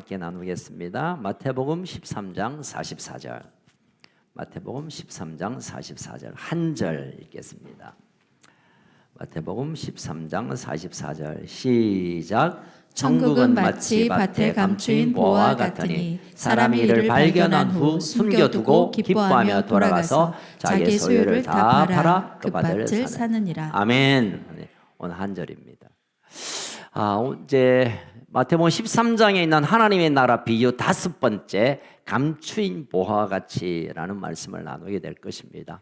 함께 나누겠습니다. 마태복음 13장 44절. 마태복음 13장 44절 한 절 읽겠습니다. 마태복음 13장 44절 시작. 천국은 마치 밭에 감추인 보화와 같으니 사람이 이를 발견한 후 숨겨두고 기뻐하며 돌아가서 자기의 소유를 다 팔아 그 밭을 사느니라. 아멘. 오늘 한 절입니다. 이제 마태복음 13장에 있는 하나님의 나라 비유 다섯 번째 감추인 보화와 같이라는 말씀을 나누게 될 것입니다.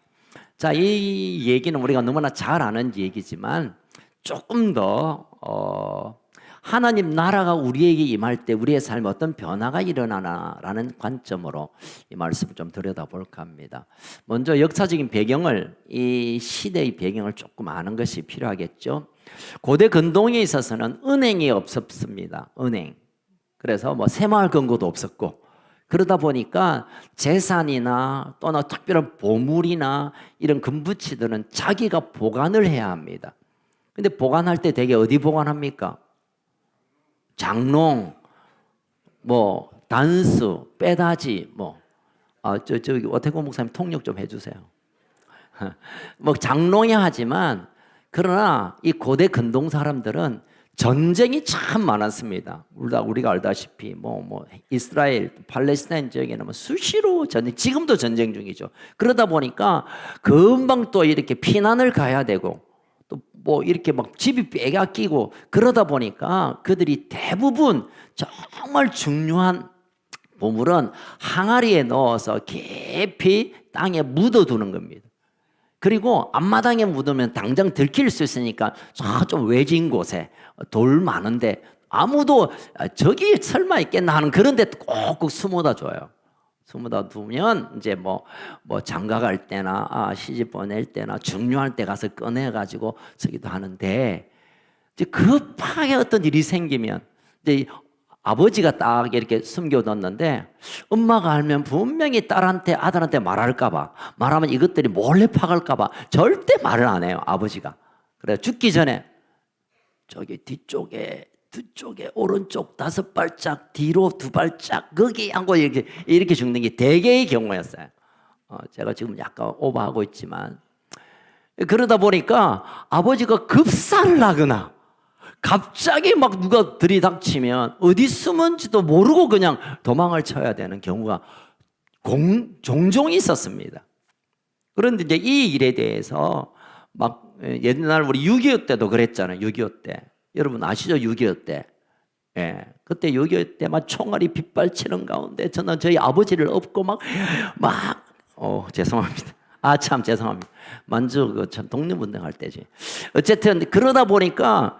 자, 이 얘기는 우리가 너무나 잘 아는 얘기지만 조금 더 하나님 나라가 우리에게 임할 때 우리의 삶에 어떤 변화가 일어나나라는 관점으로 이 말씀을 좀 들여다볼까 합니다. 먼저 역사적인 배경을, 이 시대의 배경을 조금 아는 것이 필요하겠죠. 고대 근동에 있어서는 은행이 없었습니다. 은행. 그래서 새마을 금고도 없었고, 그러다 보니까 재산이나 또는 특별한 보물이나 이런 금부치들은 자기가 보관을 해야 합니다. 근데 보관할 때 되게 어디 보관합니까? 장롱, 단수, 빼다지, 저기 오태곤 목사님 통역 좀 해주세요. 장롱이 하지만 그러나 이 고대 근동 사람들은 전쟁이 참 많았습니다. 우리가 알다시피 이스라엘, 팔레스타인 지역에는 수시로 전쟁, 지금도 전쟁 중이죠. 그러다 보니까 금방 또 이렇게 피난을 가야 되고 또 이렇게 집이 빼앗기고 그러다 보니까 그들이 대부분 정말 중요한 보물은 항아리에 넣어서 깊이 땅에 묻어두는 겁니다. 그리고 앞마당에 묻으면 당장 들킬 수 있으니까 좀 외진 곳에 돌 많은데 아무도 저기 설마 있겠나 하는 그런 데 꼭꼭 숨어다 줘요. 숨어다 두면 이제 장가 갈 때나 시집 보낼 때나 중요할 때 가서 꺼내가지고 쓰기도 하는데, 이제 급하게 어떤 일이 생기면 이제 아버지가 딱 이렇게 숨겨뒀는데 엄마가 알면 분명히 딸한테, 아들한테 말할까봐, 말하면 이것들이 몰래 파갈까봐 절대 말을 안 해요, 아버지가. 그래 죽기 전에 저기 뒤쪽에 오른쪽 5발짝, 뒤로 2발짝, 거기 앉고 이렇게 죽는 게 대개의 경우였어요. 제가 지금 약간 오버하고 있지만, 그러다 보니까 아버지가 급사를 하거나 갑자기 누가 들이닥치면 어디 숨은지도 모르고 그냥 도망을 쳐야 되는 경우가 종종 있었습니다. 그런데 이제 이 일에 대해서 옛날 우리 6.25 때도 그랬잖아요. 6.25 때. 여러분 아시죠? 6.25 때. 예. 그때 6.25 때 총알이 빗발치는 가운데 저는 저희 아버지를 업고 죄송합니다. 참 죄송합니다. 만주 독립운동 할 때지. 어쨌든 그러다 보니까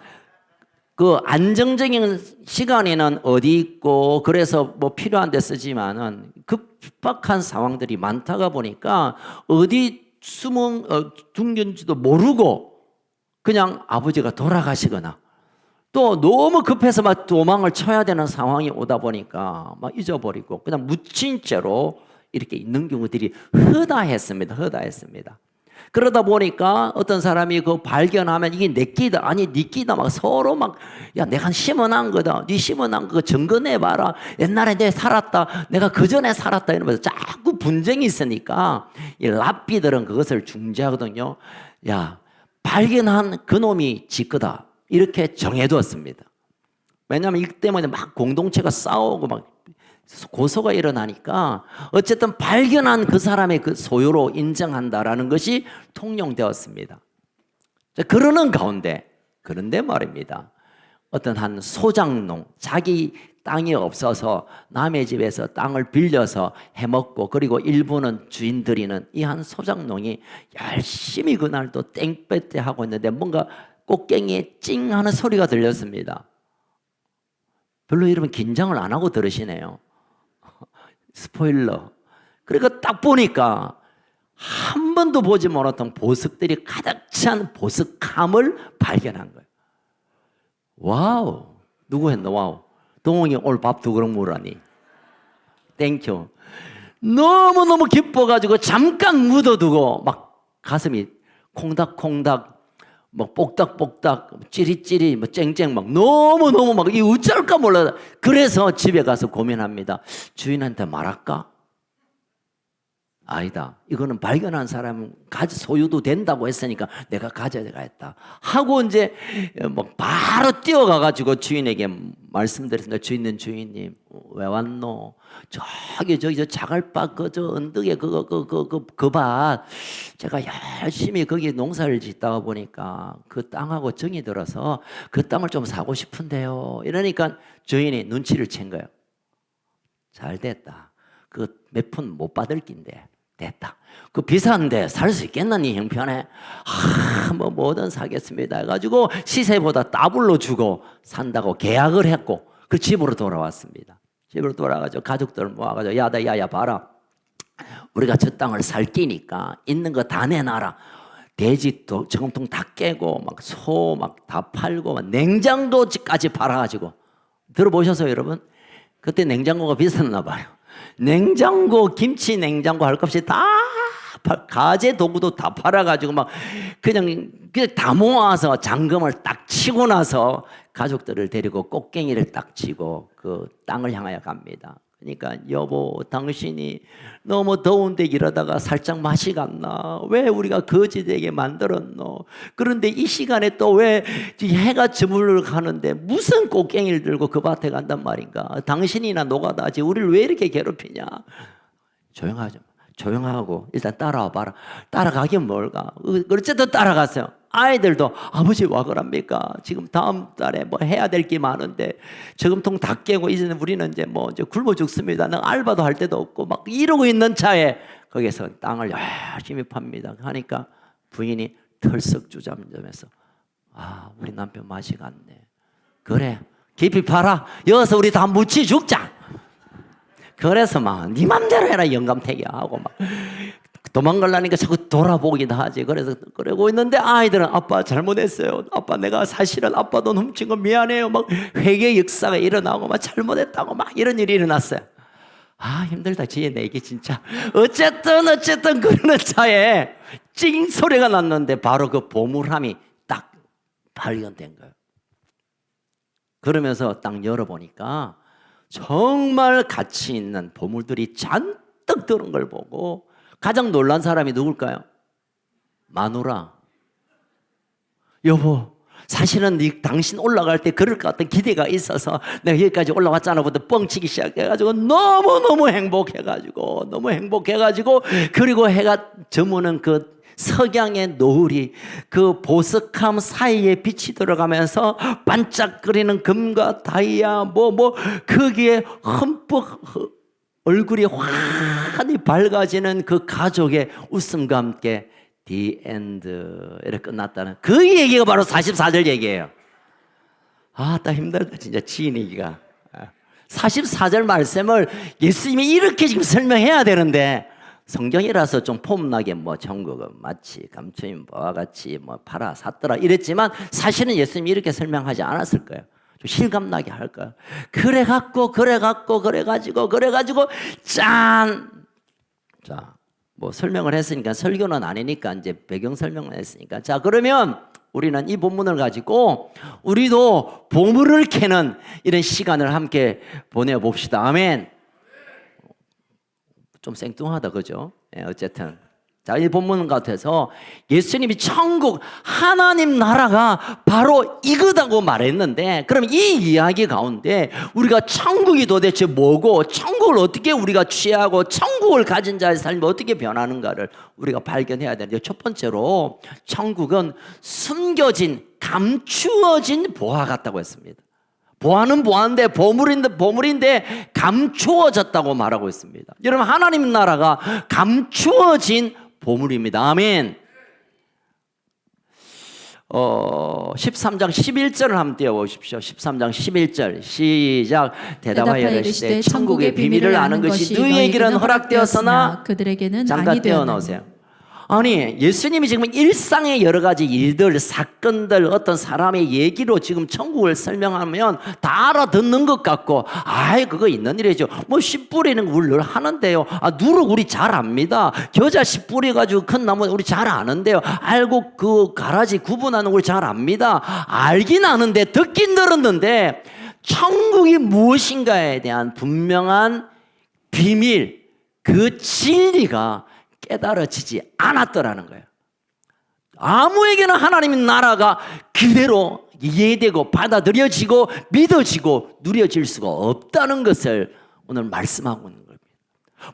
그 안정적인 시간에는 어디 있고 그래서 필요한 데 쓰지만은 급박한 상황들이 많다가 보니까 어디 둔건지도 모르고 그냥 아버지가 돌아가시거나 또 너무 급해서 도망을 쳐야 되는 상황이 오다 보니까 잊어버리고 그냥 묻힌 채로 이렇게 있는 경우들이 허다했습니다. 그러다 보니까 어떤 사람이 발견하면 이게 내 끼다, 아니 네 끼다, 서로 야 내가 심어놓은 거다, 네 심어놓은 거 증거내봐라, 옛날에 내가 살았다, 내가 그 전에 살았다 이러면서 자꾸 분쟁이 있으니까 이 랍비들은 그것을 중재하거든요. 야, 발견한 그놈이 지 거다 이렇게 정해두었습니다. 왜냐하면 이 때문에 공동체가 싸우고 고소가 일어나니까 어쨌든 발견한 그 사람의 그 소유로 인정한다라는 것이 통용되었습니다. 그러는 가운데, 그런데 말입니다, 어떤 한 소장농, 자기 땅이 없어서 남의 집에서 땅을 빌려서 해먹고 그리고 일부는 주인들이는 이 한 소장농이 열심히 그날도 땡볕에 하고 있는데 뭔가 꽃갱이에 찡 하는 소리가 들렸습니다. 별로 여러분 긴장을 안 하고 들으시네요. 스포일러. 그러니까 딱 보니까 한 번도 보지 못했던 보석들이 가득 찬 보석함을 발견한 거예요. 와우. 누구 했나? 와우. 동홍이 오늘 밥 2그릇 먹으라니. 땡큐. 너무너무 기뻐가지고 잠깐 묻어두고 가슴이 콩닥콩닥 뭐 똑딱똑딱 찌릿찌릿 뭐 쨍쨍 막 너무너무 막 이 어쩔까 몰라. 그래서 집에 가서 고민합니다. 주인한테 말할까? 아니다. 이거는 발견한 사람은 소유도 된다고 했으니까 내가 가져가겠다 하고 이제 뭐 바로 뛰어가가지고 주인에게 말씀드렸습니다. 주인님 왜 왔노? 저기 저 자갈밭 그저 언덕에 그밭 제가 열심히 거기 농사를 짓다가 보니까 그 땅하고 정이 들어서 그 땅을 좀 사고 싶은데요. 이러니까 주인이 눈치를 챈 거예요. 잘 됐다. 그 몇 푼 못 받을 낀데 됐다. 그 비싼데 살 수 있겠나 니 형편에? 뭐 뭐든 사겠습니다 해가지고 시세보다 더블로 주고 산다고 계약을 했고 그 집으로 돌아왔습니다. 집으로 돌아가지고 가족들 모아가지고 야야 봐라. 우리가 저 땅을 살 끼니까 있는 거 다 내놔라. 돼지도 저금통 다 깨고 막 소 막 다 팔고 막 냉장고까지 팔아가지고 들어보셨어요 여러분? 그때 냉장고가 비쌌나 봐요. 냉장고, 김치 냉장고 할 것 없이 다 가재 도구도 다 팔아가지고 막 그냥 다 모아서 잔금을 딱 치고 나서 가족들을 데리고 꽃갱이를 딱 치고 그 땅을 향하여 갑니다. 그러니까 여보 당신이 너무 더운데 이러다가 살짝 맛이 갔나? 왜 우리가 거지되게 만들었노? 그런데 이 시간에 또 왜 해가 저물러 가는데 무슨 꽃갱이를 들고 그 밭에 간단 말인가? 당신이나 노가다지 우리를 왜 이렇게 괴롭히냐? 조용하고 일단 따라와 봐라. 따라가긴 뭘까? 어쨌든 따라갔어요. 아이들도 아버지 와 그럽니까? 지금 다음 달에 뭐 해야 될 게 많은데 저금통 다 깨고 이제는 우리는 이제 뭐 이제 굶어 죽습니다. 나 알바도 할 데도 없고 막 이러고 있는 차에 거기서 땅을 열심히 팝니다. 하니까 부인이 털썩 주저앉으면서 우리 남편 맛이 갔네. 그래 깊이 팔아. 여기서 우리 다 묻히 죽자. 그래서 막 네 맘대로 해라 영감태기하고 막 도망가려니까 자꾸 돌아보기도 하지. 그래서 그러고 있는데 아이들은 아빠 잘못했어요. 아빠 내가 사실은 아빠 돈 훔친 거 미안해요. 막 회개 역사가 일어나고 막 잘못했다고 막 이런 일이 일어났어요. 힘들다 지혜내기 진짜. 어쨌든 그러는 차에 찡 소리가 났는데 바로 그 보물함이 딱 발견된 거예요. 그러면서 딱 열어보니까 정말 가치 있는 보물들이 잔뜩 들은 걸 보고 가장 놀란 사람이 누굴까요? 마누라. 여보 사실은 당신 올라갈 때 그럴 것 같은 기대가 있어서 내가 여기까지 올라왔잖아 부터 뻥치기 시작해가지고 너무 행복해가지고 그리고 해가 저무는 그 석양의 노을이 그 보석함 사이에 빛이 들어가면서 반짝거리는 금과 다이아 거기에 흠뻑 얼굴이 환히 밝아지는 그 가족의 웃음과 함께 The End 이렇게 끝났다는 그 얘기가 바로 44절 얘기예요. 딱 힘들다 진짜 지인이기가. 44절 말씀을 예수님이 이렇게 지금 설명해야 되는데 성경이라서 좀 폼나게 천국은 마치 감추인 보와 같이 팔아 샀더라 이랬지만 사실은 예수님이 이렇게 설명하지 않았을 거예요. 좀 실감나게 할 거예요. 그래가지고 짠! 자, 설명을 했으니까 설교는 아니니까 이제 배경 설명을 했으니까 자 그러면 우리는 이 본문을 가지고 우리도 보물을 캐는 이런 시간을 함께 보내봅시다. 아멘. 좀 생뚱하다 그죠? 어쨌든 자, 이 본문 같아서 예수님이 천국 하나님 나라가 바로 이거다고 말했는데 그럼 이 이야기 가운데 우리가 천국이 도대체 뭐고 천국을 어떻게 우리가 취하고 천국을 가진 자의 삶이 어떻게 변하는가를 우리가 발견해야 되는데 첫 번째로 천국은 숨겨진 감추어진 보화 같다고 했습니다. 보화는 보화인데 보물인데 감추어졌다고 말하고 있습니다. 여러분 하나님 나라가 감추어진 보물입니다. 아멘. 13장 11절을 한번 띄워보십시오. 13장 11절 시작. 대답하여 이르시되 천국의 비밀을 아는 것이 너희에게는 허락되었으나 그들에게는 잠깐 띄워놓으세요. 아니, 예수님이 지금 일상의 여러 가지 일들, 사건들, 어떤 사람의 얘기로 지금 천국을 설명하면 다 알아듣는 것 같고, 아이, 그거 있는 일이죠. 뭐, 씨 뿌리는 거 우리 늘 하는데요. 아, 누룩 우리 잘 압니다. 겨자 씨 뿌려가지고 큰 나무 우리 잘 아는데요. 알고 그 가라지 구분하는 거 우리 잘 압니다. 알긴 아는데, 듣긴 들었는데, 천국이 무엇인가에 대한 분명한 비밀, 그 진리가 깨달아지지 않았더라는 거예요. 아무에게나 하나님의 나라가 그대로 이해되고 받아들여지고 믿어지고 누려질 수가 없다는 것을 오늘 말씀하고 있는 겁니다.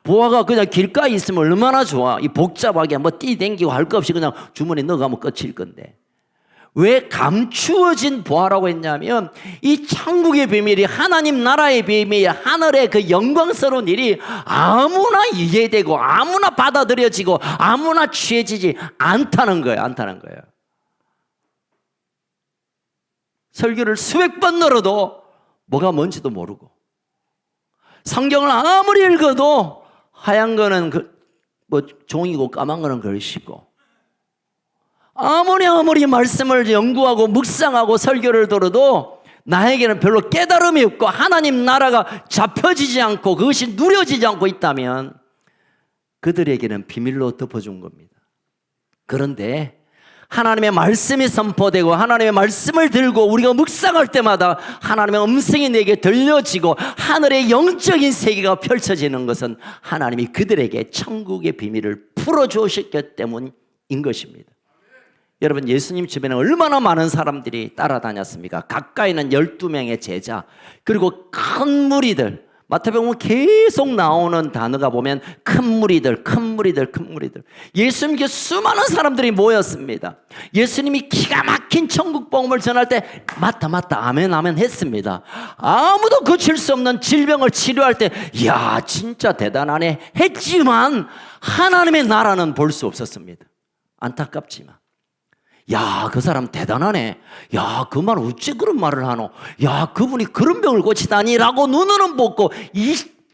보아가 그냥 길가에 있으면 얼마나 좋아. 이 복잡하게 뭐 뛰댕기고 할 거 없이 그냥 주머니에 넣어가면 끝일 건데, 왜 감추어진 보아라고 했냐면, 이 천국의 비밀이, 하나님 나라의 비밀이, 하늘의 그 영광스러운 일이 아무나 이해되고 아무나 받아들여지고 아무나 취해지지 않다는 거예요. 않다는 거예요. 설교를 수백 번 들어도 뭐가 뭔지도 모르고, 성경을 아무리 읽어도 하얀 거는 뭐 종이고 까만 거는 글씨고, 아무리 말씀을 연구하고 묵상하고 설교를 들어도 나에게는 별로 깨달음이 없고 하나님 나라가 잡혀지지 않고 그것이 누려지지 않고 있다면 그들에게는 비밀로 덮어준 겁니다. 그런데 하나님의 말씀이 선포되고 하나님의 말씀을 들고 우리가 묵상할 때마다 하나님의 음성이 내게 들려지고 하늘의 영적인 세계가 펼쳐지는 것은 하나님이 그들에게 천국의 비밀을 풀어주셨기 때문인 것입니다. 여러분, 예수님 주변에 얼마나 많은 사람들이 따라다녔습니까? 가까이는 12명의 제자, 그리고 큰 무리들. 마태복음 계속 나오는 단어가 보면 큰 무리들. 예수님께 수많은 사람들이 모였습니다. 예수님이 기가 막힌 천국 복음을 전할 때 맞다 아멘 했습니다. 아무도 고칠 수 없는 질병을 치료할 때 이야 진짜 대단하네 했지만 하나님의 나라는 볼 수 없었습니다. 안타깝지만, 야, 그 사람 대단하네. 야, 그 말 어째 그런 말을 하노. 야, 그분이 그런 병을 고치다니라고 눈으로는 보고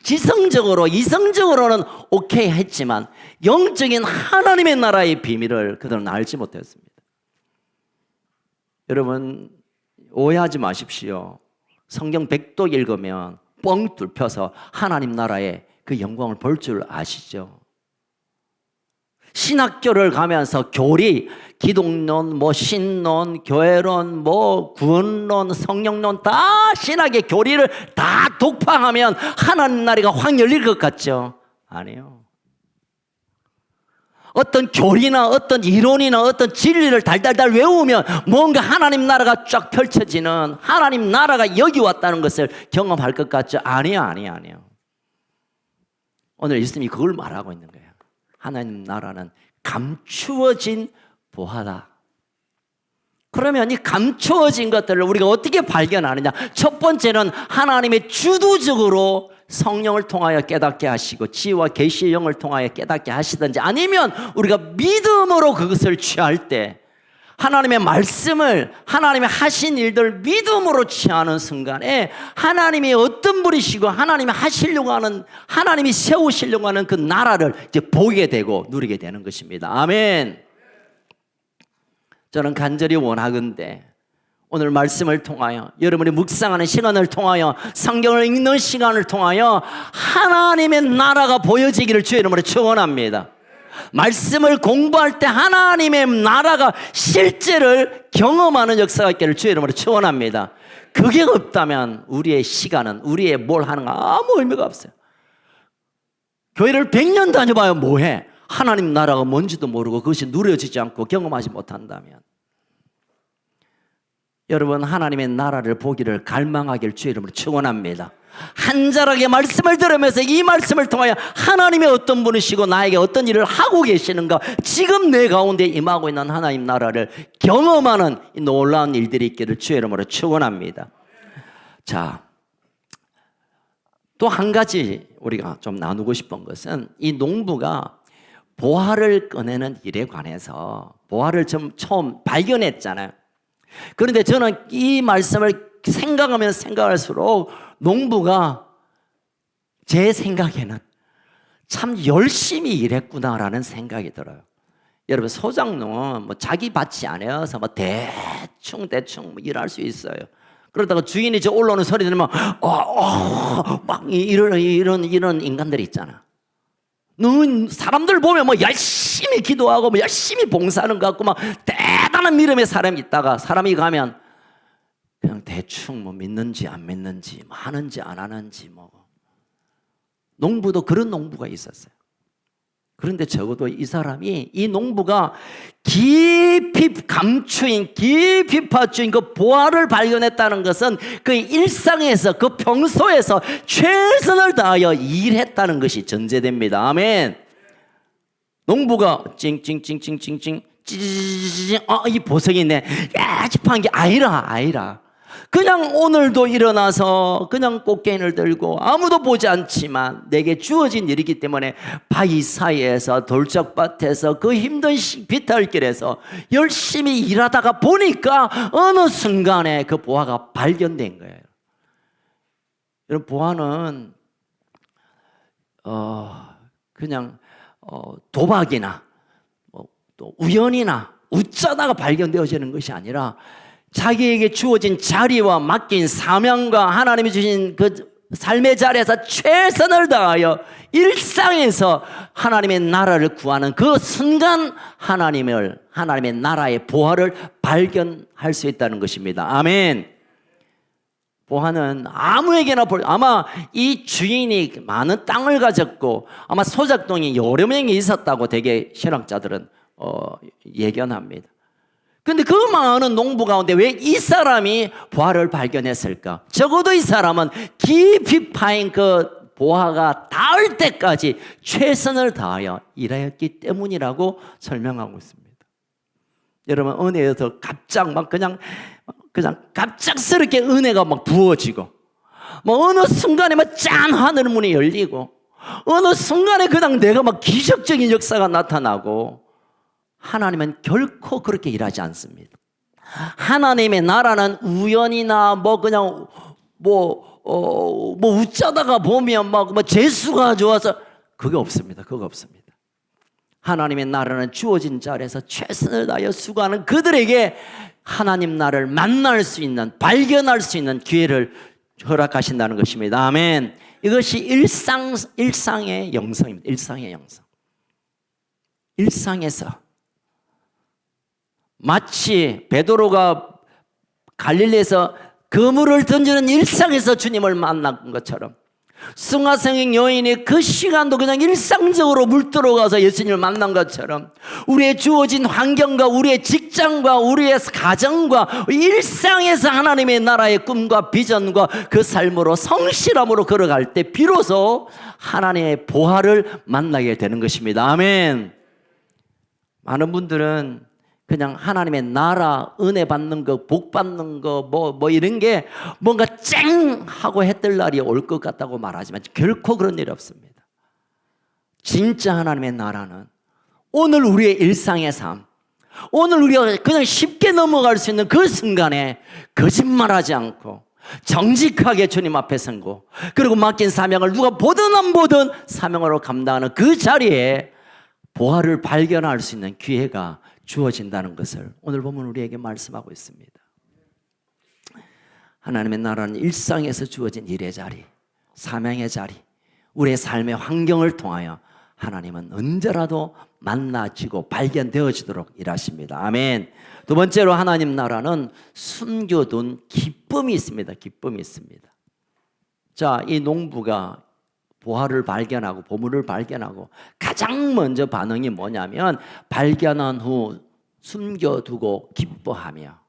이성적으로는 오케이 했지만 영적인 하나님의 나라의 비밀을 그들은 알지 못했습니다. 여러분, 오해하지 마십시오. 성경 100도 읽으면 뻥 뚫혀서 하나님 나라의 그 영광을 볼 줄 아시죠? 신학교를 가면서 교리, 기독론, 뭐 신론, 교회론, 뭐 구원론, 성령론 다 신학의 교리를 다 독파하면 하나님 나라가 확 열릴 것 같죠? 아니요. 어떤 교리나 어떤 이론이나 어떤 진리를 달달달 외우면 뭔가 하나님 나라가 쫙 펼쳐지는, 하나님 나라가 여기 왔다는 것을 경험할 것 같죠? 아니요. 오늘 예수님이 그걸 말하고 있는 거예요. 하나님 나라는 감추어진 보화다. 그러면 이 감추어진 것들을 우리가 어떻게 발견하느냐? 첫 번째는 하나님의 주도적으로 성령을 통하여 깨닫게 하시고 지혜와 계시의 영을 통하여 깨닫게 하시든지, 아니면 우리가 믿음으로 그것을 취할 때 하나님의 말씀을, 하나님의 하신 일들 믿음으로 취하는 순간에 하나님이 어떤 분이시고 하나님이 하시려고 하는, 하나님이 세우시려고 하는 그 나라를 이제 보게 되고 누리게 되는 것입니다. 아멘. 저는 간절히 원하건대 오늘 말씀을 통하여, 여러분이 묵상하는 시간을 통하여, 성경을 읽는 시간을 통하여 하나님의 나라가 보여지기를 주의 이름으로 축원합니다. 말씀을 공부할 때 하나님의 나라가 실제를 경험하는 역사가 있기를 주의 이름으로 축원합니다. 그게 없다면 우리의 시간은, 우리의 뭘 하는 거 아무 의미가 없어요. 교회를 100년 다녀봐야 뭐해? 하나님 나라가 뭔지도 모르고 그것이 누려지지 않고 경험하지 못한다면. 여러분, 하나님의 나라를 보기를 갈망하기를 주의 이름으로 축원합니다. 한 자락의 말씀을 들으면서 이 말씀을 통하여 하나님의 어떤 분이시고 나에게 어떤 일을 하고 계시는가, 지금 내 가운데 임하고 있는 하나님 나라를 경험하는 이 놀라운 일들이 있기를 주의 이름으로 축원합니다. 자, 또 한 가지 우리가 좀 나누고 싶은 것은, 이 농부가 보화를 꺼내는 일에 관해서 보화를 좀 처음 발견했잖아요. 그런데 저는 이 말씀을 생각하면 생각할수록 농부가 제 생각에는 참 열심히 일했구나라는 생각이 들어요. 여러분 소작농은 뭐 자기 밭이 아니어서 뭐 대충 뭐 일할 수 있어요. 그러다가 주인이 저 올라오는 소리 들으면 막 이런 인간들이 있잖아. 너 사람들 보면 뭐 열심히 기도하고 뭐 열심히 봉사하는 것 같고 막 대단한 믿음의 사람이 있다가 사람이 가면 그냥 대충 뭐 믿는지 안 믿는지 뭐 하는지 안 하는지 뭐. 농부도 그런 농부가 있었어요. 그런데 적어도 이 사람이 이 농부가 깊이 감추인 깊이 파주인 그 보화를 발견했다는 것은 그 일상에서 그 평소에서 최선을 다하여 일했다는 것이 전제됩니다. 아멘. 농부가 찡찡찡찡찡찡 찌지지지 이 보석이 있네 야집한 게 아니라 그냥 오늘도 일어나서 그냥 꽃게인을 들고 아무도 보지 않지만 내게 주어진 일이기 때문에 바위 사이에서 돌짝밭에서 그 힘든 비탈길에서 열심히 일하다가 보니까 어느 순간에 그 보화가 발견된 거예요. 여러분 보화는 그냥 도박이나 또 우연이나 웃자다가 발견되어지는 것이 아니라 자기에게 주어진 자리와 맡긴 사명과 하나님이 주신 그 삶의 자리에서 최선을 다하여 일상에서 하나님의 나라를 구하는 그 순간 하나님의 나라의 보화를 발견할 수 있다는 것입니다. 아멘. 보화는 아무에게나 아마 이 주인이 많은 땅을 가졌고 아마 소작동이 여러 명이 있었다고 되게 신학자들은 예견합니다. 근데 그 많은 농부 가운데 왜 이 사람이 보화를 발견했을까? 적어도 이 사람은 깊이 파인 그 보화가 닿을 때까지 최선을 다하여 일하였기 때문이라고 설명하고 있습니다. 여러분 은혜에서 갑자기 막 그냥 갑작스럽게 은혜가 막 부어지고 뭐 어느 순간에 막 짠 하늘 문이 열리고 어느 순간에 그냥 내가 막 기적적인 역사가 나타나고 하나님은 결코 그렇게 일하지 않습니다. 하나님의 나라는 우연이나 뭐 그냥 뭐 웃자다가 보면 막 뭐 재수가 좋아서 그게 없습니다. 그거 없습니다. 하나님의 나라는 주어진 자리에서 최선을 다하여 수고하는 그들에게 하나님 나라를 만날 수 있는 발견할 수 있는 기회를 허락하신다는 것입니다. 아멘. 이것이 일상의 영성입니다. 일상의 영성. 일상에서 마치 베드로가 갈릴리에서 그물을 던지는 일상에서 주님을 만난 것처럼 승화성인 여인이 그 시간도 그냥 일상적으로 물 들어가서 예수님을 만난 것처럼 우리의 주어진 환경과 우리의 직장과 우리의 가정과 일상에서 하나님의 나라의 꿈과 비전과 그 삶으로 성실함으로 걸어갈 때 비로소 하나님의 보화를 만나게 되는 것입니다. 아멘. 많은 분들은 그냥 하나님의 나라, 은혜 받는 거, 복 받는 거, 뭐 이런 게 뭔가 쨍! 하고 했을 날이 올 것 같다고 말하지만 결코 그런 일이 없습니다. 진짜 하나님의 나라는 오늘 우리의 일상의 삶, 오늘 우리가 그냥 쉽게 넘어갈 수 있는 그 순간에 거짓말하지 않고 정직하게 주님 앞에 선고 그리고 맡긴 사명을 누가 보든 안 보든 사명으로 감당하는 그 자리에 보화를 발견할 수 있는 기회가 주어진다는 것을 오늘 보면 우리에게 말씀하고 있습니다. 하나님의 나라는 일상에서 주어진 일의 자리, 사명의 자리, 우리의 삶의 환경을 통하여 하나님은 언제라도 만나지고 발견되어지도록 일하십니다. 아멘. 두 번째로 하나님 나라는 숨겨둔 기쁨이 있습니다. 기쁨이 있습니다. 자, 이 농부가 보화를 발견하고 보물을 발견하고 가장 먼저 반응이 뭐냐면 발견한 후 숨겨두고 기뻐하며.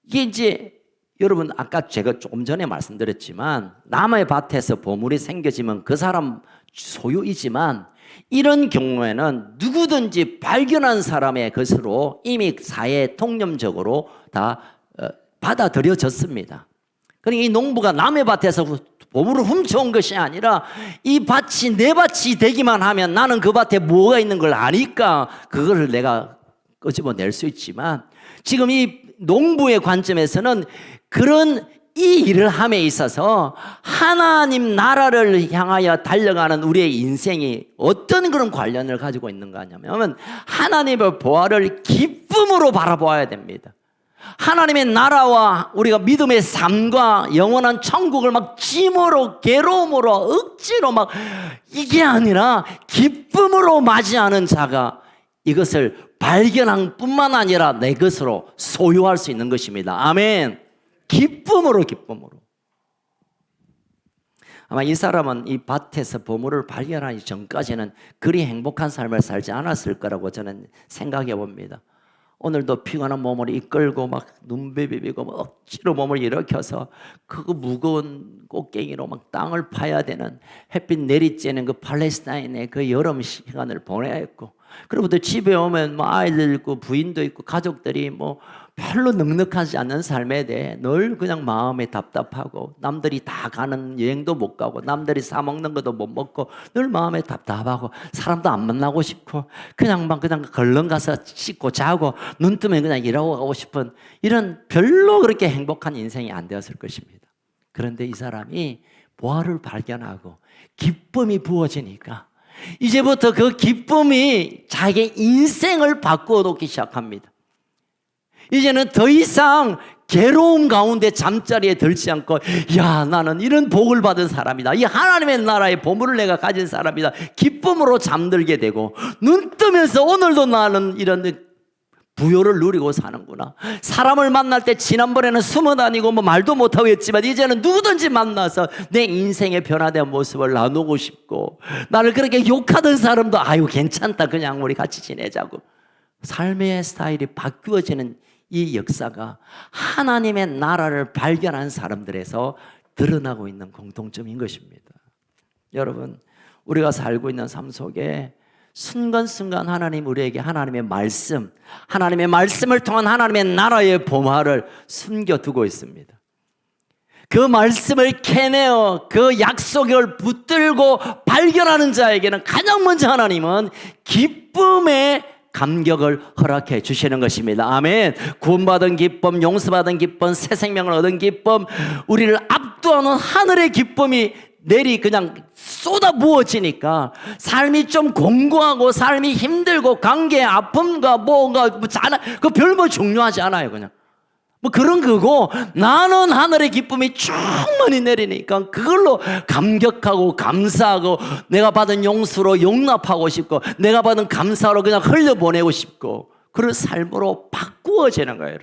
이게 이제 여러분 아까 제가 조금 전에 말씀드렸지만 남의 밭에서 보물이 생겨지면 그 사람 소유이지만 이런 경우에는 누구든지 발견한 사람의 것으로 이미 사회 통념적으로 다 받아들여졌습니다. 그러니까 이 농부가 남의 밭에서 보물을 훔쳐온 것이 아니라 이 밭이 내 밭이 되기만 하면 나는 그 밭에 뭐가 있는 걸 아니까 그거를 내가 끄집어낼 수 있지만 지금 이 농부의 관점에서는 그런 이 일을 함에 있어서 하나님 나라를 향하여 달려가는 우리의 인생이 어떤 그런 관련을 가지고 있는가 하냐면 하나님의 보화를 기쁨으로 바라보아야 됩니다. 하나님의 나라와 우리가 믿음의 삶과 영원한 천국을 막 짐으로 괴로움으로 억지로 막 이게 아니라 기쁨으로 맞이하는 자가 이것을 발견한 뿐만 아니라 내 것으로 소유할 수 있는 것입니다. 아멘. 기쁨으로. 아마 이 사람은 이 밭에서 보물을 발견하기 전까지는 그리 행복한 삶을 살지 않았을 거라고 저는 생각해 봅니다. 오늘도 피곤한 몸을 이끌고 막 눈 비비고 막 억지로 몸을 일으켜서 그 무거운 꽃갱이로 막 땅을 파야 되는 햇빛 내리쬐는 그 팔레스타인의 그 여름 시간을 보내야 했고, 그리고 또 집에 오면 뭐 아이들 있고 부인도 있고 가족들이 뭐 별로 넉넉하지 않는 삶에 대해 늘 그냥 마음이 답답하고, 남들이 다 가는 여행도 못 가고 남들이 사 먹는 것도 못 먹고 늘 마음에 답답하고 사람도 안 만나고 싶고 그냥 걸렁 가서 씻고 자고 눈 뜨면 그냥 일하고 가고 싶은 이런 별로 그렇게 행복한 인생이 안 되었을 것입니다. 그런데 이 사람이 보화를 발견하고 기쁨이 부어지니까 이제부터 그 기쁨이 자기의 인생을 바꾸어 놓기 시작합니다. 이제는 더 이상 괴로움 가운데 잠자리에 들지 않고, 야, 나는 이런 복을 받은 사람이다, 이 하나님의 나라의 보물을 내가 가진 사람이다, 기쁨으로 잠들게 되고, 눈 뜨면서 오늘도 나는 이런 부요를 누리고 사는구나. 사람을 만날 때 지난번에는 숨어 다니고 뭐 말도 못하고 했지만 이제는 누구든지 만나서 내 인생의 변화된 모습을 나누고 싶고, 나를 그렇게 욕하던 사람도 아유 괜찮다, 그냥 우리 같이 지내자고. 삶의 스타일이 바뀌어지는 이 역사가 하나님의 나라를 발견한 사람들에서 드러나고 있는 공통점인 것입니다. 여러분, 우리가 살고 있는 삶 속에 순간순간 하나님 우리에게 하나님의 말씀을 통한 하나님의 나라의 보화를 숨겨두고 있습니다. 그 말씀을 캐내어 그 약속을 붙들고 발견하는 자에게는 가장 먼저 하나님은 기쁨의 감격을 허락해 주시는 것입니다. 아멘. 구원받은 기쁨, 용서받은 기쁨, 새 생명을 얻은 기쁨, 우리를 압도하는 하늘의 기쁨이 그냥 쏟아 부어지니까 삶이 좀 공고하고 삶이 힘들고 관계 아픔과 그 별거 중요하지 않아요. 그냥 뭐 그런 거고, 나는 하늘의 기쁨이 충만히 내리니까 그걸로 감격하고 감사하고 내가 받은 용서로 용납하고 싶고 내가 받은 감사로 그냥 흘려보내고 싶고 그런 삶으로 바꾸어지는 거예요.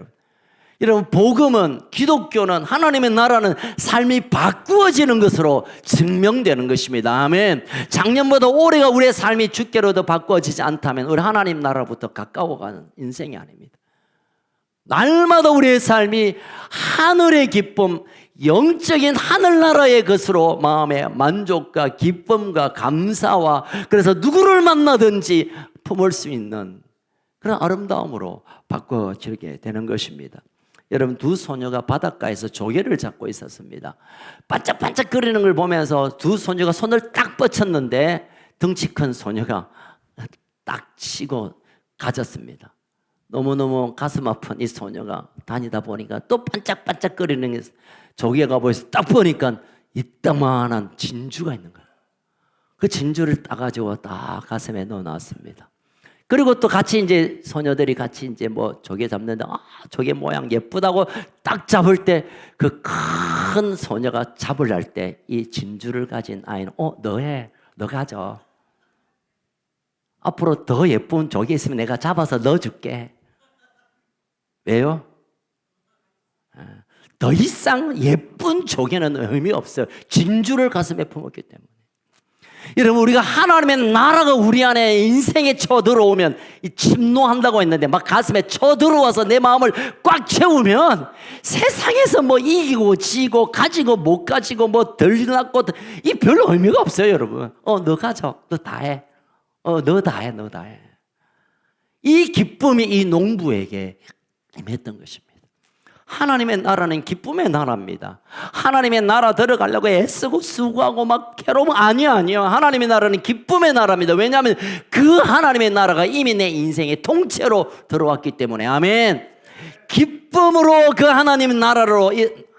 여러분, 복음은, 기독교는, 하나님의 나라는 삶이 바꾸어지는 것으로 증명되는 것입니다. 아멘. 작년보다 올해가 우리의 삶이 주께로도 바꾸어지지 않다면 우리 하나님 나라부터 가까워가는 인생이 아닙니다. 날마다 우리의 삶이 하늘의 기쁨, 영적인 하늘나라의 것으로 마음의 만족과 기쁨과 감사와, 그래서 누구를 만나든지 품을 수 있는 그런 아름다움으로 바꿔지게 되는 것입니다. 여러분, 두 소녀가 바닷가에서 조개를 잡고 있었습니다. 반짝반짝거리는 걸 보면서 두 소녀가 손을 딱 뻗쳤는데 덩치 큰 소녀가 딱 치고 가졌습니다. 너무너무 가슴 아픈 이 소녀가 다니다 보니까 또 반짝반짝거리는 조개가 보여서 딱 보니까 이따만한 진주가 있는 거예요. 그 진주를 따가지고 딱 가슴에 넣어놨습니다. 그리고 또 같이 이제 소녀들이 같이 이제 뭐 조개 잡는데, 조개 모양 예쁘다고 딱 잡을 때 그 큰 소녀가 잡으려 할 때 이 진주를 가진 아이는 너 가져. 앞으로 더 예쁜 조개 있으면 내가 잡아서 넣어줄게. 왜요? 더 이상 예쁜 조개는 의미 없어요. 진주를 가슴에 품었기 때문에. 여러분, 우리가 하나님의 나라가 우리 안에 인생에 쳐들어오면, 이 침노한다고 했는데 막 가슴에 쳐들어와서 내 마음을 꽉 채우면 세상에서 뭐 이기고 지고 가지고 못 가지고 뭐 덜 낳고 이 별로 의미가 없어요. 여러분, 너 가져, 너 다 해, 너 다 해. 이 기쁨이 이 농부에게 임했던 것입니다. 하나님의 나라는 기쁨의 나라입니다. 하나님의 나라 들어가려고 애쓰고 수고하고 막 괴로움 아니요. 하나님의 나라는 기쁨의 나라입니다. 왜냐하면 그 하나님의 나라가 이미 내 인생의 통째로 들어왔기 때문에. 아멘. 기쁨으로 그 하나님의 나라로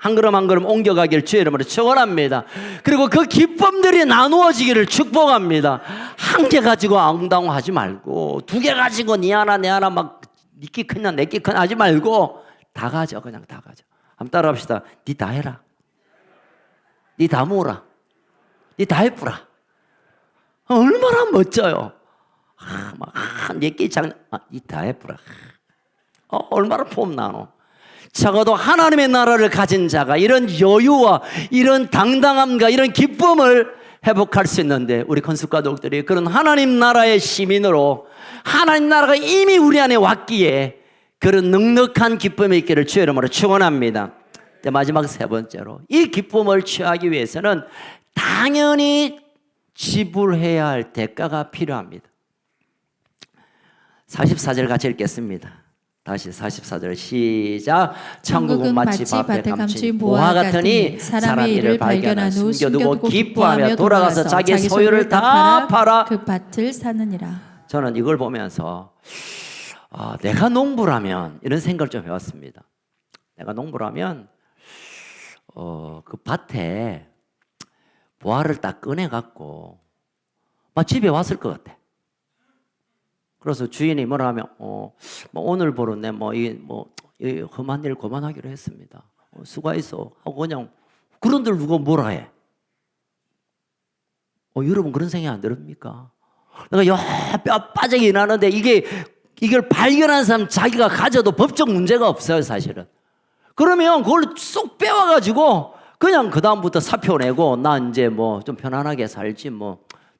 한 걸음 한 걸음 옮겨가기를 주의 이름으로 축원합니다. 그리고 그 기쁨들이 나누어지기를 축복합니다. 한 개 가지고 앙당하지 말고, 두 개 가지고 니 하나 내 하나 막 니 끼 크냐 내 끼 크냐 하지 말고 다 가져. 그냥 다 가져. 한번 따라합시다. 니 다 해라. 니 다 모으라. 니 다 해뿌라. 얼마나 멋져요. 내끼 장, 니 다 해뿌라. 얼마나 폼나노. 적어도 하나님의 나라를 가진 자가 이런 여유와 이런 당당함과 이런 기쁨을 회복할 수 있는데, 우리 건축가족들이 그런 하나님 나라의 시민으로 하나님 나라가 이미 우리 안에 왔기에 그런 넉넉한 기쁨이 있기를 주의 이름으로 축원합니다. 마지막 세 번째로, 이 기쁨을 취하기 위해서는 당연히 지불해야 할 대가가 필요합니다. 44절 같이 읽겠습니다. 다시 44절 시작. 천국은 마치 밭에 감춘 보화 같으니 사람이 이를 발견한 후 숨겨두고 기뻐하며 돌아가서 자기 소유를 다 팔아 그 밭을 사느니라. 저는 이걸 보면서 내가 농부라면 이런 생각을 좀 해왔습니다. 내가 농부라면 그 밭에 보화를 딱 꺼내갖고 막 집에 왔을 것 같아. 그래서 주인이 뭐라 하면 오늘 보러 이 험한 일 그만하기로 했습니다. 수고했어 하고 그냥, 그런들 누가 뭐라 해? 여러분 그런 생각 안 들습니까? 내가 뼈 빠지게 일하는데 이걸 발견한 사람 자기가 가져도 법적 문제가 없어요, 사실은. 그러면 그걸 쏙 빼와가지고 그냥 그 다음부터 사표 내고 나 이제 좀 편안하게 살지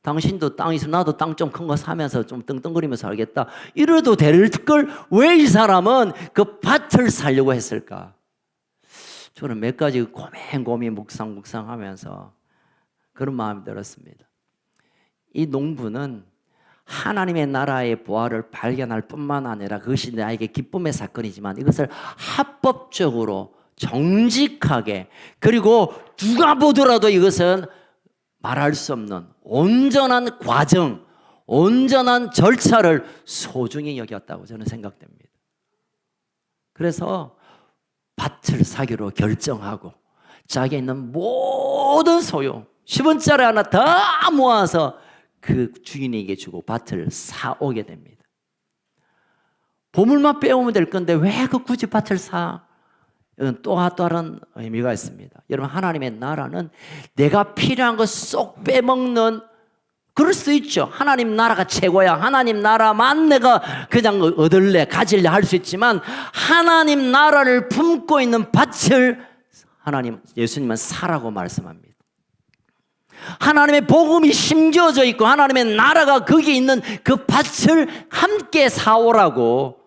당신도 땅 있으면 나도 땅 좀 큰 거 사면서 좀 떵떵거리면서 살겠다. 이래도 될 걸 왜 이 사람은 그 밭을 사려고 했을까? 저는 몇 가지 고민 묵상하면서 그런 마음이 들었습니다. 이 농부는 하나님의 나라의 보화를 발견할 뿐만 아니라 그것이 나에게 기쁨의 사건이지만 이것을 합법적으로 정직하게, 그리고 누가 보더라도 이것은 말할 수 없는 온전한 과정, 온전한 절차를 소중히 여겼다고 저는 생각됩니다. 그래서 밭을 사기로 결정하고 자기에 있는 모든 소유 10원짜리 하나 다 모아서 그 주인에게 주고 밭을 사오게 됩니다. 보물만 빼오면 될 건데 왜 굳이 밭을 사? 이건 또 다른 의미가 있습니다. 여러분, 하나님의 나라는 내가 필요한 거 쏙 빼먹는, 그럴 수 있죠. 하나님 나라가 최고야, 하나님 나라만 내가 그냥 얻을래 가질래 할 수 있지만, 하나님 나라를 품고 있는 밭을 예수님은 사라고 말씀합니다. 하나님의 복음이 심겨져 있고 하나님의 나라가 거기 있는 그 밭을 함께 사오라고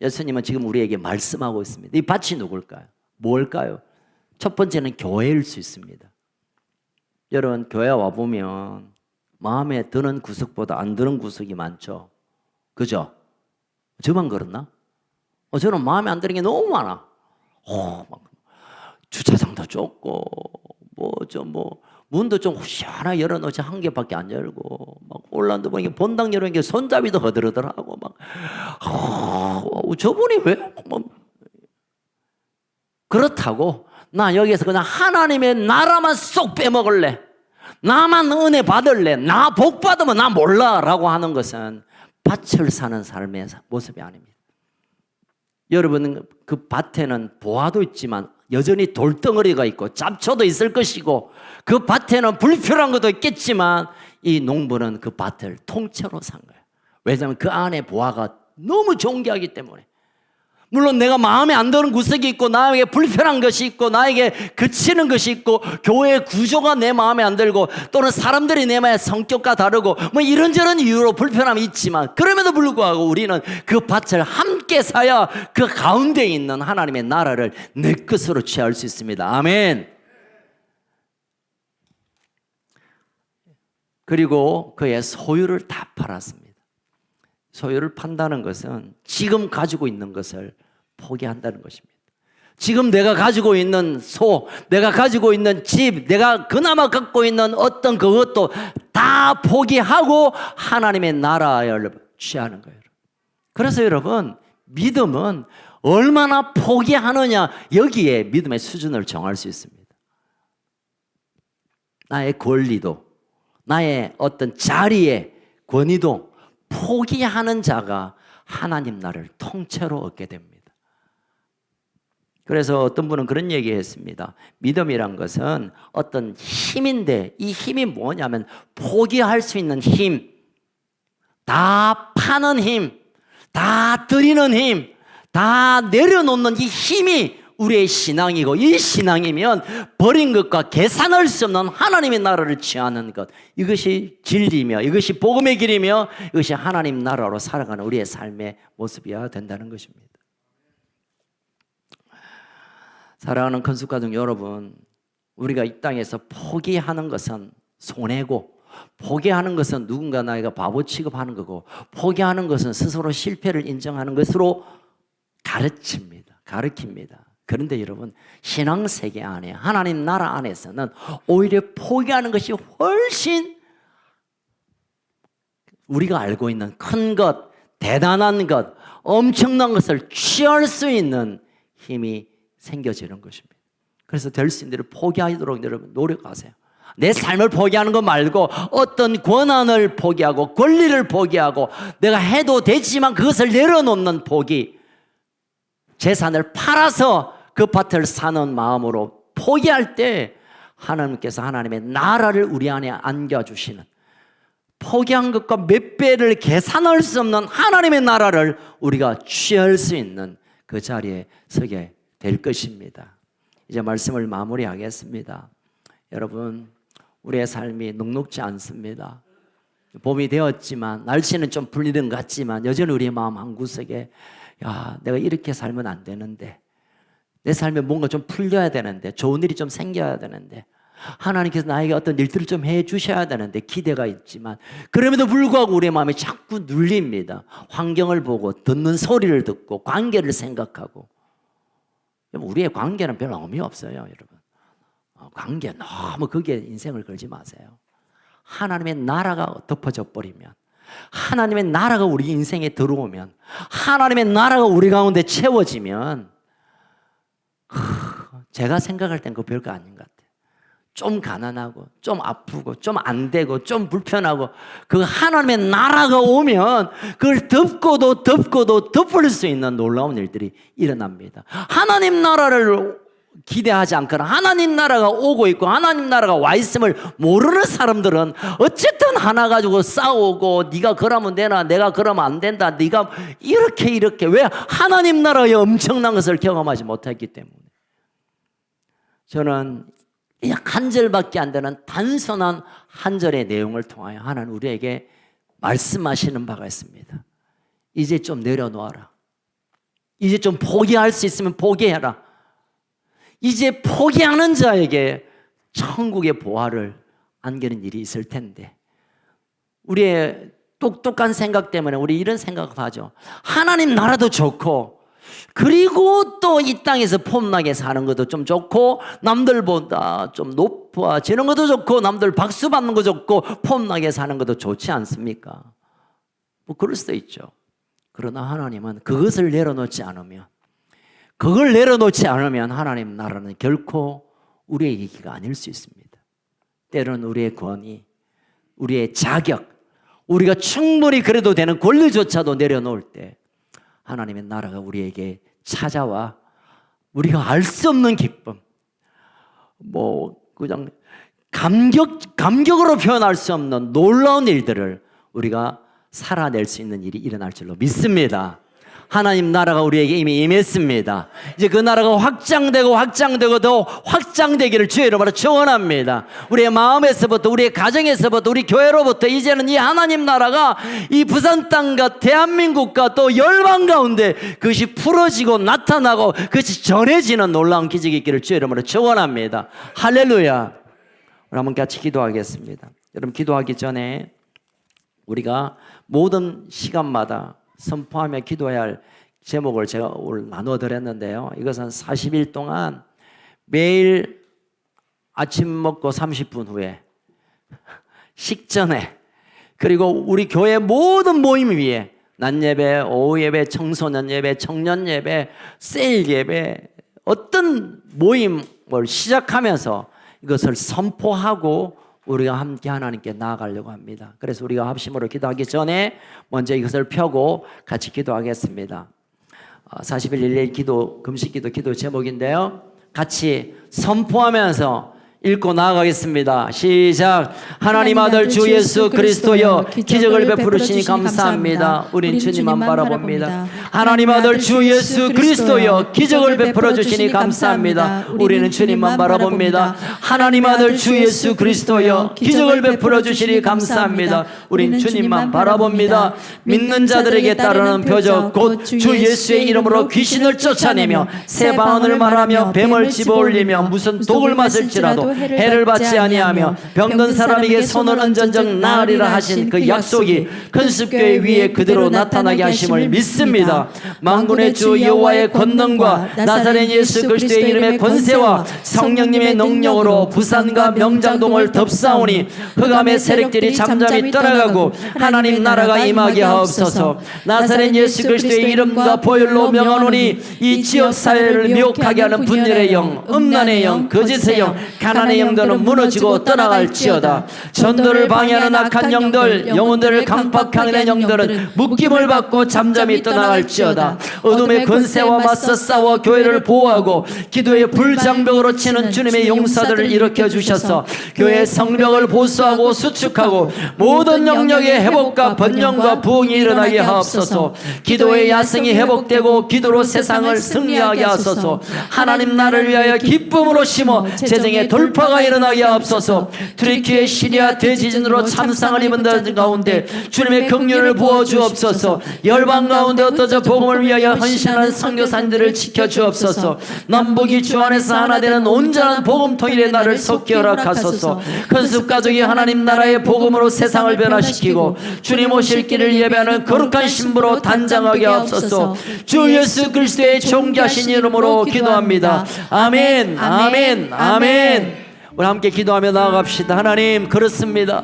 예수님은 지금 우리에게 말씀하고 있습니다. 이 밭이 누굴까요? 뭘까요? 첫 번째는 교회일 수 있습니다. 여러분, 교회 와보면 마음에 드는 구석보다 안 드는 구석이 많죠. 그죠? 저만 그렇나? 저는 마음에 안 드는 게 너무 많아. 막 주차장도 좁고 문도 좀 시원하게 열어놓지 한 개밖에 안 열고, 막 올란도 보니까 본당 열어놓은 게 손잡이도 허들허들하고 저분이 왜 그렇다고 나 여기에서 그냥 하나님의 나라만 쏙 빼먹을래, 나만 은혜 받을래, 나 복 받으면 나 몰라 라고 하는 것은 밭을 사는 삶의 모습이 아닙니다. 여러분, 그 밭에는 보화도 있지만 여전히 돌덩어리가 있고 잡초도 있을 것이고, 그 밭에는 불필요한 것도 있겠지만 이 농부는 그 밭을 통째로 산 거예요. 왜냐하면 그 안에 보화가 너무 존귀하기 때문에. 물론 내가 마음에 안 드는 구석이 있고 나에게 불편한 것이 있고 나에게 그치는 것이 있고 교회의 구조가 내 마음에 안 들고 또는 사람들이 내 마음의 성격과 다르고 이런저런 이유로 불편함이 있지만, 그럼에도 불구하고 우리는 그 밭을 함께 사야 그 가운데 있는 하나님의 나라를 내 것으로 취할 수 있습니다. 아멘. 그리고 그의 소유를 다 팔았습니다. 소유를 판다는 것은 지금 가지고 있는 것을 포기한다는 것입니다. 지금 내가 가지고 있는 내가 가지고 있는 집, 내가 그나마 갖고 있는 어떤 그것도 다 포기하고 하나님의 나라를 취하는 거예요. 그래서 여러분, 믿음은 얼마나 포기하느냐, 여기에 믿음의 수준을 정할 수 있습니다. 나의 권리도, 나의 어떤 자리의 권위도 포기하는 자가 하나님 나라를 통째로 얻게 됩니다. 그래서 어떤 분은 그런 얘기했습니다. 믿음이란 것은 어떤 힘인데, 이 힘이 뭐냐면 포기할 수 있는 힘, 다 파는 힘, 다 드리는 힘, 다 내려놓는 이 힘이 우리의 신앙이고, 이 신앙이면 버린 것과 계산할 수 없는 하나님의 나라를 취하는 것, 이것이 진리며 이것이 복음의 길이며 이것이 하나님 나라로 살아가는 우리의 삶의 모습이어야 된다는 것입니다. 사랑하는 건축가족 여러분, 우리가 이 땅에서 포기하는 것은 손해고, 포기하는 것은 누군가 나이가 바보 취급하는 거고, 포기하는 것은 스스로 실패를 인정하는 것으로 가르칩니다. 그런데 여러분, 신앙세계 안에, 하나님 나라 안에서는 오히려 포기하는 것이 훨씬 우리가 알고 있는 큰 것, 대단한 것, 엄청난 것을 취할 수 있는 힘이 생겨지는 것입니다. 그래서 될 수 있는 대로 포기하도록 여러분 노력하세요. 내 삶을 포기하는 것 말고 어떤 권한을 포기하고 권리를 포기하고 내가 해도 되지만 그것을 내려놓는 포기, 재산을 팔아서 그 밭을 사는 마음으로 포기할 때 하나님께서 하나님의 나라를 우리 안에 안겨주시는, 포기한 것과 몇 배를 계산할 수 없는 하나님의 나라를 우리가 취할 수 있는 그 자리에 서게 될 것입니다. 이제 말씀을 마무리하겠습니다. 여러분, 우리의 삶이 녹록지 않습니다. 봄이 되었지만 날씨는 좀 풀리는 것 같지만 여전히 우리의 마음 한구석에 내가 이렇게 살면 안 되는데, 내 삶에 뭔가 좀 풀려야 되는데, 좋은 일이 좀 생겨야 되는데, 하나님께서 나에게 어떤 일들을 좀 해주셔야 되는데 기대가 있지만, 그럼에도 불구하고 우리의 마음이 자꾸 눌립니다. 환경을 보고 듣는 소리를 듣고 관계를 생각하고. 우리의 관계는 별로 의미 없어요, 여러분. 관계 너무 거기에 인생을 걸지 마세요. 하나님의 나라가 덮어져 버리면, 하나님의 나라가 우리 인생에 들어오면, 하나님의 나라가 우리 가운데 채워지면, 제가 생각할 땐 그거 별거 아닌 것 같아요. 좀 가난하고 좀 아프고 좀 안 되고 좀 불편하고 그 하나님의 나라가 오면 그걸 덮고도 덮을 수 있는 놀라운 일들이 일어납니다. 하나님 나라를 기대하지 않거나 하나님 나라가 오고 있고 하나님 나라가 와 있음을 모르는 사람들은 어쨌든 하나 가지고 싸우고, 네가 그러면 되나, 내가 그러면 안 된다, 네가 이렇게 왜 하나님 나라의 엄청난 것을 경험하지 못했기 때문에. 저는 약 한 절밖에 안 되는 단순한 한 절의 내용을 통하여 하나님 우리에게 말씀하시는 바가 있습니다. 이제 좀 내려놓아라. 이제 좀 포기할 수 있으면 포기해라. 이제 포기하는 자에게 천국의 보화를 안기는 일이 있을 텐데, 우리의 똑똑한 생각 때문에 우리 이런 생각을 하죠. 하나님 나라도 좋고, 그리고 또 이 땅에서 폼나게 사는 것도 좀 좋고, 남들보다 좀 높아지는 것도 좋고, 남들 박수 받는 것도 좋고, 폼나게 사는 것도 좋지 않습니까? 뭐 그럴 수도 있죠. 그러나 하나님은 그것을 내려놓지 않으면, 그걸 내려놓지 않으면 하나님 나라는 결코 우리의 얘기가 아닐 수 있습니다. 때로는 우리의 권위, 우리의 자격, 우리가 충분히 그래도 되는 권리조차도 내려놓을 때 하나님의 나라가 우리에게 찾아와 우리가 알 수 없는 기쁨, 그냥 감격으로 표현할 수 없는 놀라운 일들을 우리가 살아낼 수 있는 일이 일어날 줄로 믿습니다. 하나님 나라가 우리에게 이미 임했습니다. 이제 그 나라가 확장되고 더 확장되기를 주의 이름으로 축원합니다. 우리의 마음에서부터, 우리의 가정에서부터, 우리 교회로부터 이제는 이 하나님 나라가 이 부산 땅과 대한민국과 또 열방 가운데 그것이 풀어지고 나타나고 그것이 전해지는 놀라운 기적이 있기를 주의 이름으로 축원합니다. 할렐루야. 우리 한번 같이 기도하겠습니다. 여러분, 기도하기 전에 우리가 모든 시간마다 선포하며 기도해야 할 제목을 제가 오늘 나누어 드렸는데요. 이것은 40일 동안 매일 아침 먹고 30분 후에, 식전에, 그리고 우리 교회 모든 모임 위에 낮 예배, 오후 예배, 청소년 예배, 청년 예배, 세일 예배, 어떤 모임을 시작하면서 이것을 선포하고 우리가 함께 하나님께 나아가려고 합니다. 그래서 우리가 합심으로 기도하기 전에 먼저 이것을 펴고 같이 기도하겠습니다. 40일 일일 기도, 금식 기도 제목인데요. 같이 선포하면서 읽고 나아가겠습니다. 시작. 하나님 아들 주 예수 그리스도여 기적을 베풀어 주시니 감사합니다. 우린 주님만 바라봅니다. 하나님 아들 주 예수 그리스도여 기적을 베풀어 주시니 감사합니다. 우리는 주님만 바라봅니다. 하나님 아들 주 예수 그리스도여 기적을 베풀어 주시니 감사합니다. 우린 주님만 바라봅니다. 믿는 자들에게 따르는 표적 곧 주 예수의 이름으로 귀신을 쫓아내며 새 방언을 말하며 뱀을 집어올리며 무슨 독을 마실지라도 해를 받지 아니하며 병든 사람에게 손을 얹은적 나으리라 하신 그 약속이 큰습교회 위에 그대로 나타나게 하심을 믿습니다. 만군의 주 여호와의 권능과 나사렛 예수 그리스도의 이름의 권세와 성령님의 능력으로 부산과 명장동을 덮사오니 흑암의 세력들이 잠잠히 떠나가고 하나님 나라가 임하게 하옵소서. 나사렛 예수 그리스도의 이름과 보혈로 명하노니 이 지역 사회를 미혹하게 하는 분열의 영, 음란의 영, 거짓의 영, 가난의 영들은 무너지고 떠나갈지어다. 전도를 방해하는 악한 영들, 영혼들을 강팍하는 영들은 묶임을 받고 잠잠히 떠나갈지어다. 어둠의 권세와 맞서 싸워 교회를 보호하고 기도의 불장벽으로 치는 주님의 용사들을 일으켜 주셔서 교회의 성벽을 보수하고 수축하고 모든 영역의 회복과 번영과 부흥이 일어나게 하옵소서. 기도의 야성이 회복되고 기도로 세상을 승리하게 하소서. 하나님 나를 위하여 기쁨으로 심어 재정의 돌파가 일어나게 하옵소서. 트리키의 시리아 대지진으로 참상을 입은 자들 가운데 주님의 긍휼을 부어주옵소서. 열방 가운데 흩어져 복음을 위하여 헌신하는 선교사님들을 지켜주옵소서. 남북이 주 안에서 하나 되는 온전한 복음 통일의 날을 속히 허락하소서. 큰숲 가족이 하나님 나라의 복음으로 세상을 변화시키고 주님 오실 길을 예배하는 거룩한 신부로 단장하게 하옵소서. 주 예수 그리스도의 존귀하신 이름으로 기도합니다. 아멘, 아멘, 아멘. 우리 함께 기도하며 나아갑시다. 하나님, 그렇습니다.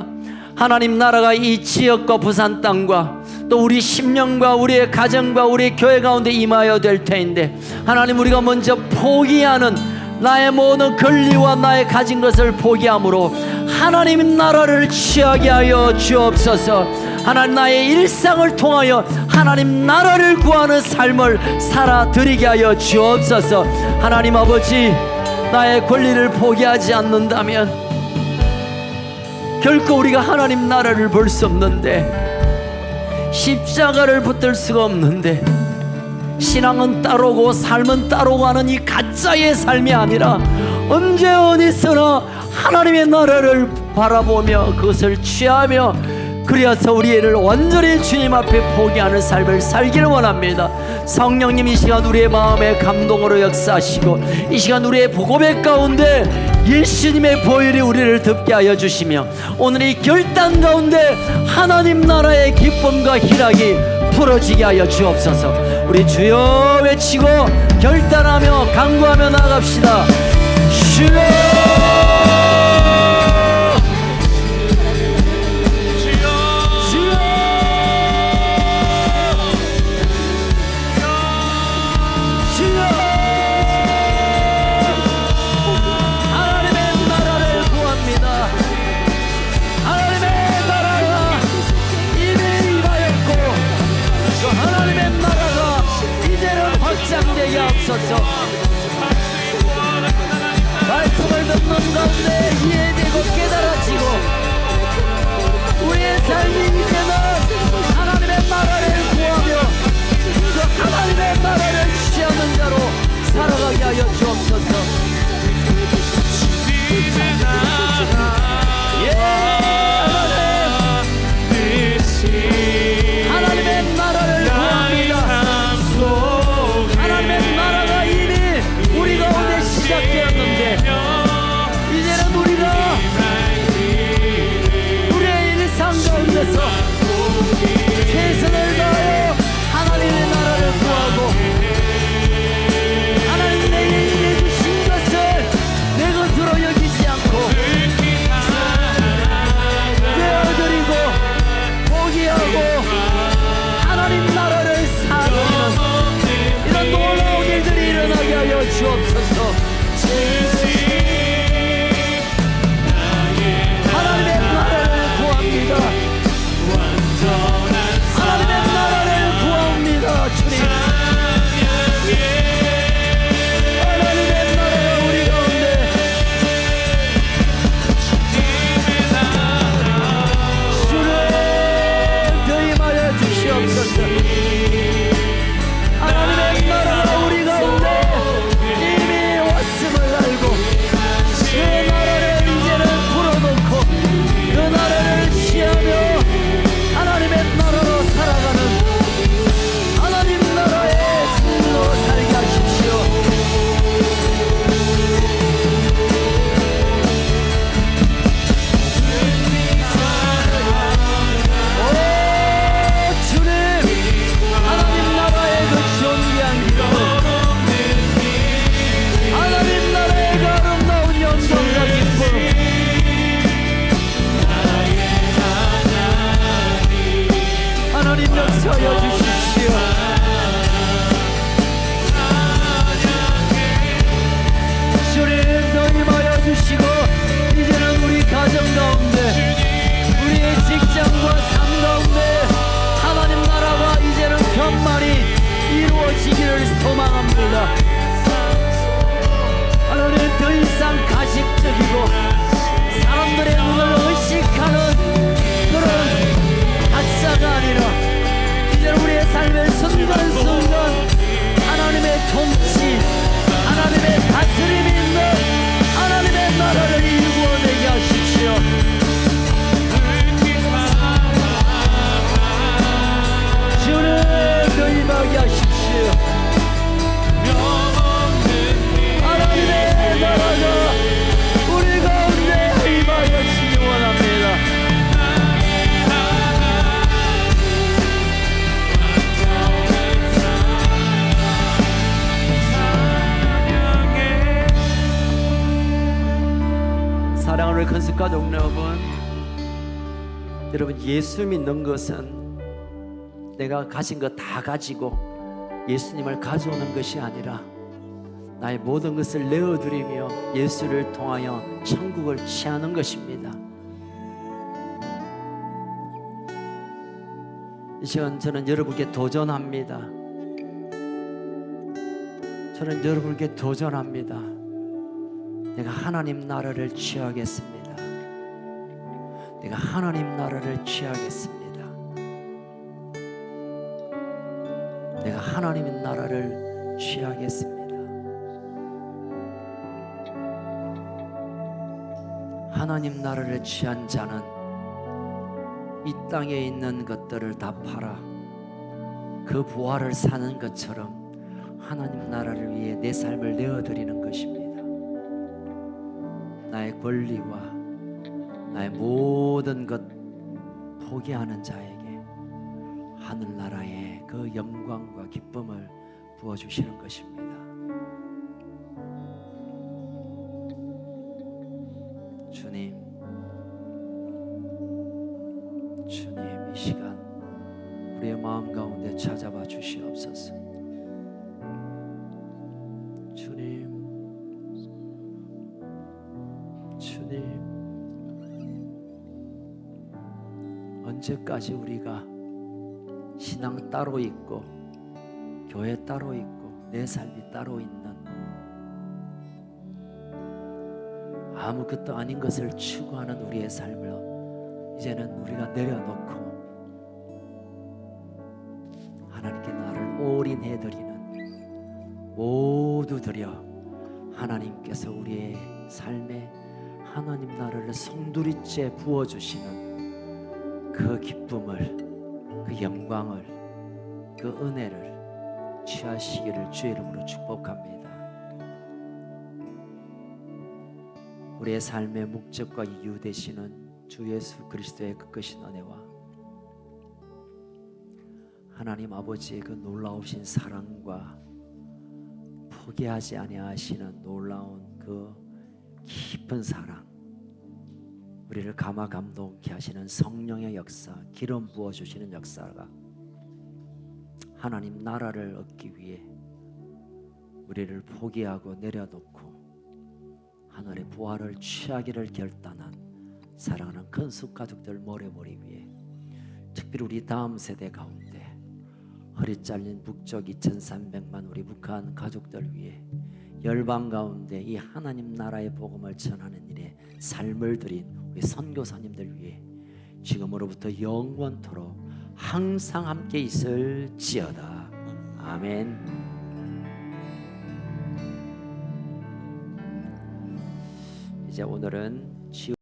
하나님 나라가 이 지역과 부산 땅과 또 우리 심령과 우리의 가정과 우리의 교회 가운데 임하여 될 터인데 하나님, 우리가 먼저 포기하는 나의 모든 권리와 나의 가진 것을 포기함으로 하나님 나라를 취하게 하여 주옵소서. 하나님, 나의 일상을 통하여 하나님 나라를 구하는 삶을 살아드리게 하여 주옵소서. 하나님 아버지, 나의 권리를 포기하지 않는다면 결코 우리가 하나님 나라를 볼 수 없는데, 십자가를 붙들 수가 없는데, 신앙은 따로고 삶은 따로고 하는 이 가짜의 삶이 아니라 언제 어디서나 하나님의 나라를 바라보며 그것을 취하며 그리하서 우리를 완전히 주님 앞에 포기하는 삶을 살기를 원합니다. 성령님, 이 시간 우리의 마음에 감동으로 역사하시고 이 시간 우리의 고백 가운데 예수님의 보혈이 우리를 덮게 하여 주시며 오늘 이 결단 가운데 하나님 나라의 기쁨과 희락이 풀어지게 하여 주옵소서. 우리 주여 외치고 결단하며 간구하며 나아갑시다. 주여! 말씀을 듣는 가운데 이해되고 깨달아지고 우리의 삶이 이제는 하나님의 나라를 구하며 그 하나님의 나라를 취하는 자로 살아가게 하여 주옵소서. 하나님의 나라를 구합니다. 하나님의 나라가 이미 우리 가운데 시작되었는데 이제는 우리가 우리의 일상 가운데서 최선을 다하여 하나님의 나라를 구하고 하나님 내게 가족 여러분, 예수 믿는 것은 내가 가진 거 다 가지고 예수님을 가져오는 것이 아니라 나의 모든 것을 내어드리며 예수를 통하여 천국을 취하는 것입니다. 이 시간 저는 여러분께 도전합니다. 저는 여러분께 도전합니다. 내가 하나님 나라를 취하겠습니다. 내가 하나님 나라를 취하겠습니다. 내가 하나님의 나라를 취하겠습니다. 하나님 나라를 취한 자는 이 땅에 있는 것들을 다 팔아 그 부활을 사는 것처럼 하나님 나라를 위해 내 삶을 내어드리는 것입니다. 나의 권리와 나의 모든 것 포기하는 자에게 하늘나라의 그 영광과 기쁨을 부어주시는 것입니다. 주님, 주님, 이 시간 우리의 마음 가운데 찾아와 주시옵소서. 주님, 주님, 언제까지 우리가 신앙 따로 있고 교회 따로 있고 내 삶이 따로 있는 아무것도 아닌 것을 추구하는 우리의 삶을 이제는 우리가 내려놓고 하나님께 나를 올인해드리는, 모두 드려 하나님께서 우리의 삶에 하나님 나라를 송두리째 부어주시는 그 기쁨을, 그 영광을, 그 은혜를 취하시기를 주의 이름으로 축복합니다. 우리의 삶의 목적과 이유 되시는 주 예수 그리스도의 그 크신 은혜와 하나님 아버지의 그 놀라우신 사랑과 포기하지 아니하시는 놀라운 그 깊은 사랑, 우리를 감화 감동케 하시는 성령의 역사, 기름 부어주시는 역사가 하나님 나라를 얻기 위해 우리를 포기하고 내려놓고 하늘의 부활을 취하기를 결단한 사랑하는 큰숙 가족들 모래보리 위해, 특별히 우리 다음 세대 가운데 허리 잘린 북쪽 2300만 우리 북한 가족들 위해 열방 가운데 이 하나님 나라의 복음을 전하는 일에 삶을 드린 우리 선교사님들 위해 지금으로부터 영원토록 항상 함께 있을지어다. 아멘. 이제 오늘은